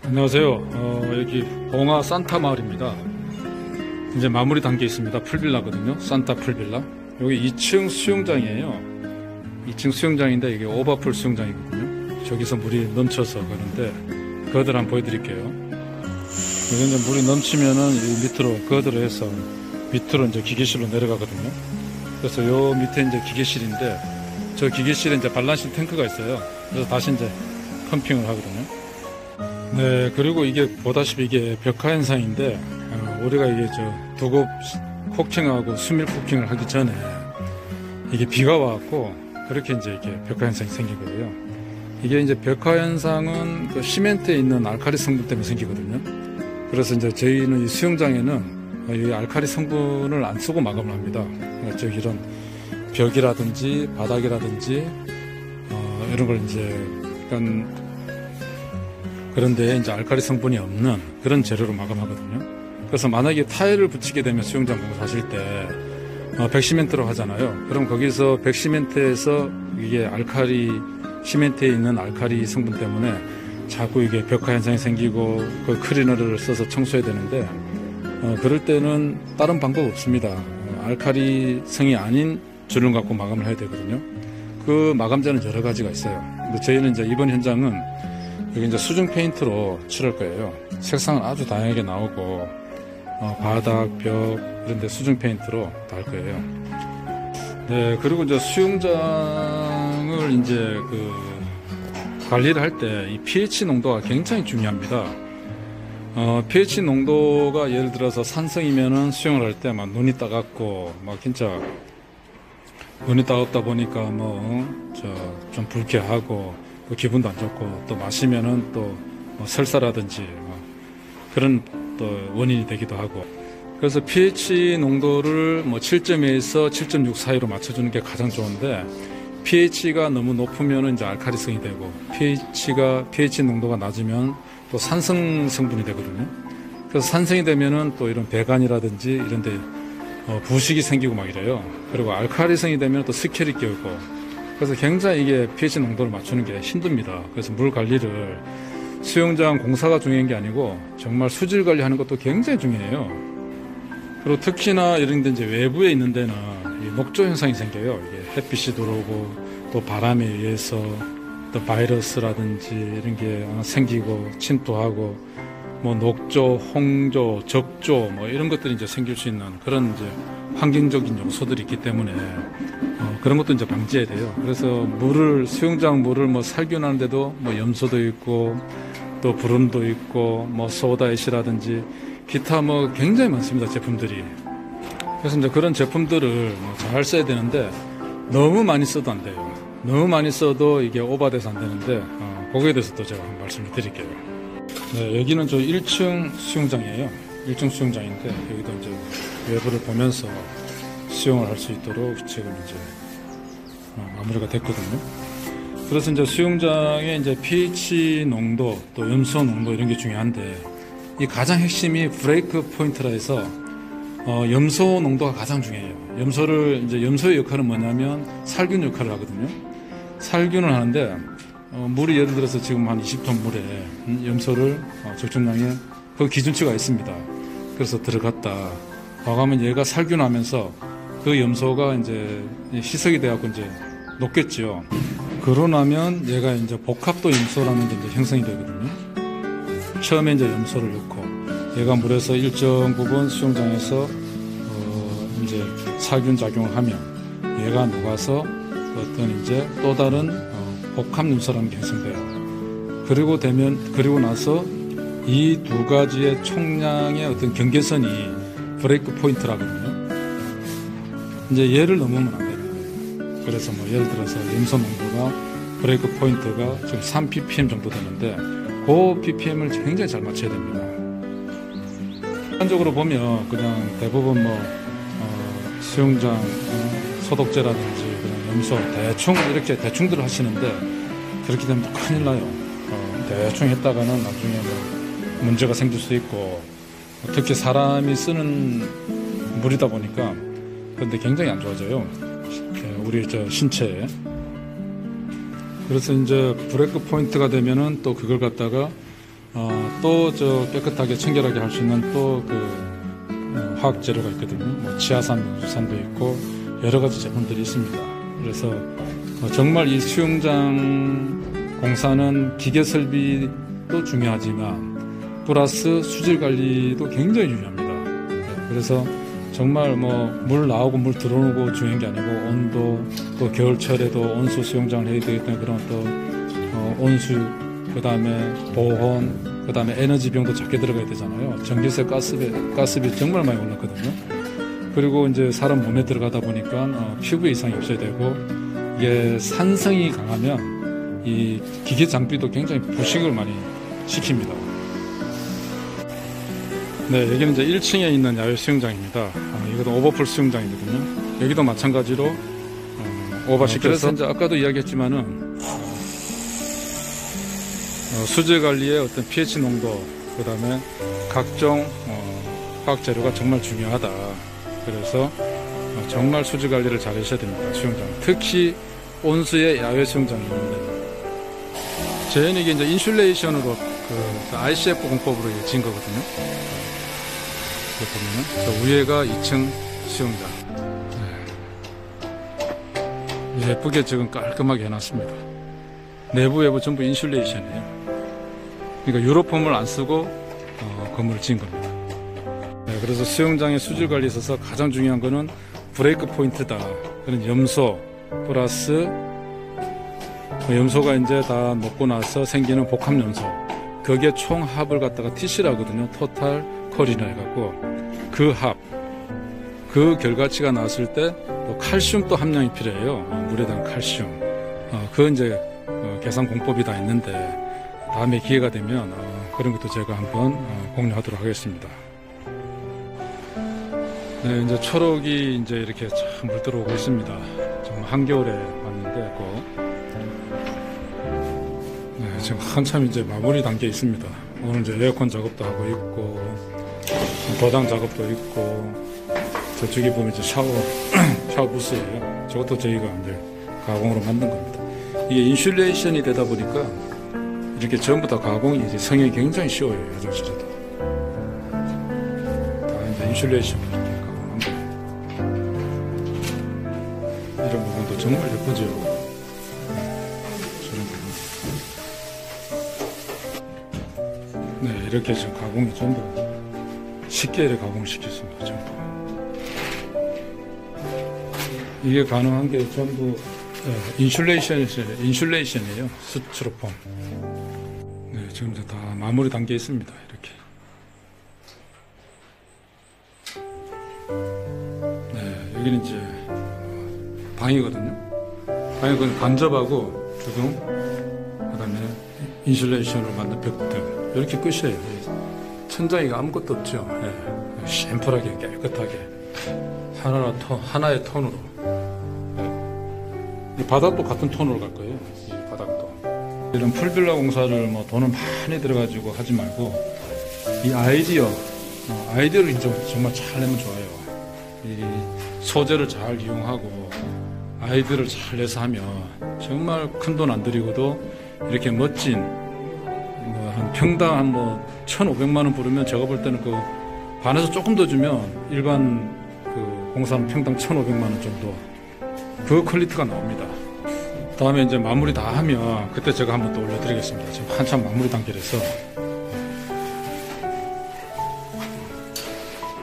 안녕하세요. 여기 봉화 산타 마을입니다. 이제 마무리 단계에 있습니다. 풀빌라거든요. 산타 풀빌라. 여기 2층 수영장이에요. 2층 수영장인데 이게 오버풀 수영장이거든요. 저기서 물이 넘쳐서 그런데 거들 한번 보여드릴게요. 여기 이제 물이 넘치면은 이 밑으로 거들을 해서 밑으로 이제 기계실로 내려가거든요. 그래서 요 밑에 이제 기계실인데 저 기계실에 이제 발란식 탱크가 있어요. 그래서 다시 이제 펌핑을 하거든요. 네, 그리고 이게 보다시피 이게 벽화 현상인데 우리가 이게 두곱 코킹하고 수밀 코킹을 하기 전에 이게 비가 와갖고 그렇게 이제 이렇게 벽화 현상이 생기고요. 이게 이제 벽화 현상은 그 시멘트에 있는 알칼리 성분 때문에 생기거든요. 그래서 이제 저희는 이 수영장에는 이 알칼리 성분을 안 쓰고 마감을 합니다. 그러니까 이런 벽이라든지 바닥이라든지 이런 걸 이제 약간 그런데 이제 알칼리 성분이 없는 그런 재료로 마감하거든요. 그래서 만약에 타일을 붙이게 되면 수영장 공사하실 때 백시멘트로 하잖아요. 그럼 거기서 백시멘트에서 이게 알칼리 시멘트에 있는 알칼리 성분 때문에 자꾸 이게 벽화 현상이 생기고 그 클리너를 써서 청소해야 되는데 그럴 때는 다른 방법 없습니다. 알칼리 성이 아닌 줄을 갖고 마감을 해야 되거든요. 그 마감재는 여러 가지가 있어요. 근데 저희는 이제 이번 현장은 여기 이제 수중 페인트로 칠할 거예요. 색상은 아주 다양하게 나오고 바닥, 벽 이런 데 수중 페인트로 다 할 거예요. 네, 그리고 이제 수영장을 이제 관리를 할 때 이 pH 농도가 굉장히 중요합니다. pH 농도가 예를 들어서 산성이면은 수영을 할 때 막 눈이 따갑고 막 진짜 눈이 따갑다 보니까 좀 불쾌하고 또 기분도 안 좋고 또 마시면은 또 설사라든지 그런 또 원인이 되기도 하고 그래서 pH 농도를 7.2에서 7.6 사이로 맞춰주는 게 가장 좋은데 pH가 너무 높으면 이제 알칼리성이 되고 pH 농도가 낮으면 또 산성 성분이 되거든요. 그래서 산성이 되면은 또 이런 배관이라든지 이런데 부식이 생기고 막 이래요. 그리고 알칼리성이 되면 또 스켈이 끼고 그래서 굉장히 이게 pH 농도를 맞추는 게 힘듭니다. 그래서 물 관리를 수영장 공사가 중요한 게 아니고 정말 수질 관리하는 것도 굉장히 중요해요. 그리고 특히나 이런 데 이제 외부에 있는 데는 이 녹조 현상이 생겨요. 이게 햇빛이 들어오고 또 바람에 의해서 또 바이러스라든지 이런 게 생기고 침투하고 녹조, 홍조, 적조 이런 것들이 이제 생길 수 있는 그런 이제 환경적인 요소들이 있기 때문에 그런 것도 이제 방지해야 돼요. 그래서 수영장 물을 살균하는데도 염소도 있고 또 부름도 있고 소다эт이라든지 기타 굉장히 많습니다. 제품들이. 그래서 이제 그런 제품들을 잘 써야 되는데 너무 많이 써도 안 돼요. 너무 많이 써도 이게 오버돼서 안 되는데 거기에 대해서 또 제가 한번 말씀을 드릴게요. 네, 여기는 저 1층 수영장이에요. 1층 수영장인데 여기도 이제 외부를 보면서 수영을 할 수 있도록 지금 이제 마무리가 됐거든요. 그래서 이제 수영장의 이제 pH 농도 또 염소 농도 이런 게 중요한데 이 가장 핵심이 브레이크 포인트라 해서 염소 농도가 가장 중요해요. 염소의 역할은 뭐냐면 살균 역할을 하거든요. 살균을 하는데 물이 예를 들어서 지금 한 20톤 물에 염소를 적정량에 그 기준치가 있습니다. 그래서 들어갔다. 과감하면 얘가 살균하면서 그 염소가 이제 희석이 돼갖고 이제 녹겠죠. 그러고 나면 얘가 이제 복합도 염소라는 게 이제 형성이 되거든요. 처음에 이제 염소를 넣고 얘가 물에서 일정 부분 수영장에서 이제 살균 작용을 하면 얘가 녹아서 어떤 이제 또 다른 복합 염소라는 게 형성돼요. 그리고 나서 이 두 가지의 총량의 어떤 경계선이 브레이크 포인트라거든요. 이제 얘를 넘으면 안 되는 거예요. 그래서 예를 들어서 염소 농도가 브레이크 포인트가 지금 3ppm 정도 되는데 그 ppm을 굉장히 잘 맞춰야 됩니다. 일반적으로 보면 그냥 대부분 수영장 소독제라든지 그런 염소 대충 이렇게 대충들 하시는데 그렇게 되면 큰일 나요. 대충 했다가는 나중에 문제가 생길 수 있고 특히 사람이 쓰는 물이다 보니까 그런데 굉장히 안 좋아져요. 우리 신체에. 그래서 이제 브레이크 포인트가 되면은 또 그걸 갖다가 또 저 깨끗하게 청결하게 할 수 있는 또 그 화학 재료가 있거든요. 뭐 지아산, 유산도 있고 여러 가지 제품들이 있습니다. 그래서 정말 이 수영장 공사는 기계 설비도 중요하지만 플러스 수질 관리도 굉장히 중요합니다. 그래서 정말 뭐 물 나오고 물 들어오고 중요한 게 아니고 온도, 또 겨울철에도 온수 수영장을 해야 되기 때문에 그런 또 온수, 그 다음에 보온, 그 다음에 에너지 비용도 작게 들어가야 되잖아요. 전기세, 가스비 정말 많이 올랐거든요. 그리고 이제 사람 몸에 들어가다 보니까 피부에 이상이 없어야 되고, 이게 산성이 강하면 이 기계 장비도 굉장히 부식을 많이 시킵니다. 네, 여기는 이제 1층에 있는 야외 수영장입니다. 이것도 오버풀 수영장이거든요. 여기도 마찬가지로 오버시켜서 이제 아까도 이야기했지만은 수질 관리의 어떤 pH 농도, 그 다음에 각종 화학 재료가 정말 중요하다. 그래서 정말 수질 관리를 잘 하셔야 됩니다. 수영장, 특히 온수의 야외 수영장이 있는데, 저희는 이게 이제 인슐레이션으로 그 ICF 공법으로 지은 거거든요. 보면은 저 위에가 2층 수영장. 네. 예쁘게 지금 깔끔하게 해놨습니다. 내부 외부 전부 인슐레이션이에요. 그러니까 유로폼을 안 쓰고 건물을 지은 겁니다. 네, 그래서 수영장의 수질 관리에 있어서 가장 중요한 거는 브레이크 포인트다. 그런 염소 플러스 염소가 이제 다 먹고 나서 생기는 복합 염소, 거기에 총합을 갖다가 TC라 하거든요. 토탈 콜이라 해갖고 그 결과치가 나왔을 때 또 칼슘 또 함량이 필요해요. 물에 대한 칼슘. 그 이제 계산 공법이 다 있는데, 다음에 기회가 되면 그런 것도 제가 한번 공유하도록 하겠습니다. 네, 이제 초록이 이제 이렇게 참 물 들어오고 있습니다. 정말 한겨울에 왔는데 네, 지금 한참 이제 마무리 단계에 있습니다. 오늘 이제 에어컨 작업도 하고 있고, 도장 작업도 있고, 저쪽에 보면 이제 샤워 부스예요. 저것도 저희가 이제 가공으로 만든 겁니다. 이게 인슐레이션이 되다 보니까 이렇게 전부 다 가공이 이제 성형이 굉장히 쉬워요. 화장실에도 다 이제 인슐레이션으로 이렇게 가공한 거예요. 이런 부분도 정말 예쁘죠. 네, 이렇게 지금 가공이 전부 쉽게 이렇게 가공을 시켰습니다. 전부. 이게 가능한 게 전부 인슐레이션이에요. 스티로폼. 네, 지금 다 마무리 단계에 있습니다. 이렇게. 네, 여기는 이제 방이거든요. 방이 그냥 간접하고 두둥, 그 다음에 인슐레이션으로 만든 벽들. 이렇게 끝이에요. 천장이 아무것도 없죠. 네, 심플하게 깨끗하게 하나의 톤으로. 이 바닥도 같은 톤으로 갈 거예요. 이 바닥도. 이런 풀빌라 공사를 뭐 돈은 많이 들어가지고 하지 말고, 이 아이디어를 정말 잘 내면 좋아요. 이 소재를 잘 이용하고 아이디어를 잘 내서 하면 정말 큰 돈 안 들이고도 이렇게 멋진 한 평당 한 1,500만 원 부르면, 제가 볼 때는 그 반에서 조금 더 주면 일반 그 공사는 평당 1,500만 원 정도, 그 퀄리티가 나옵니다. 다음에 이제 마무리 다 하면 그때 제가 한번 또 올려드리겠습니다. 지금 한참 마무리 단계라서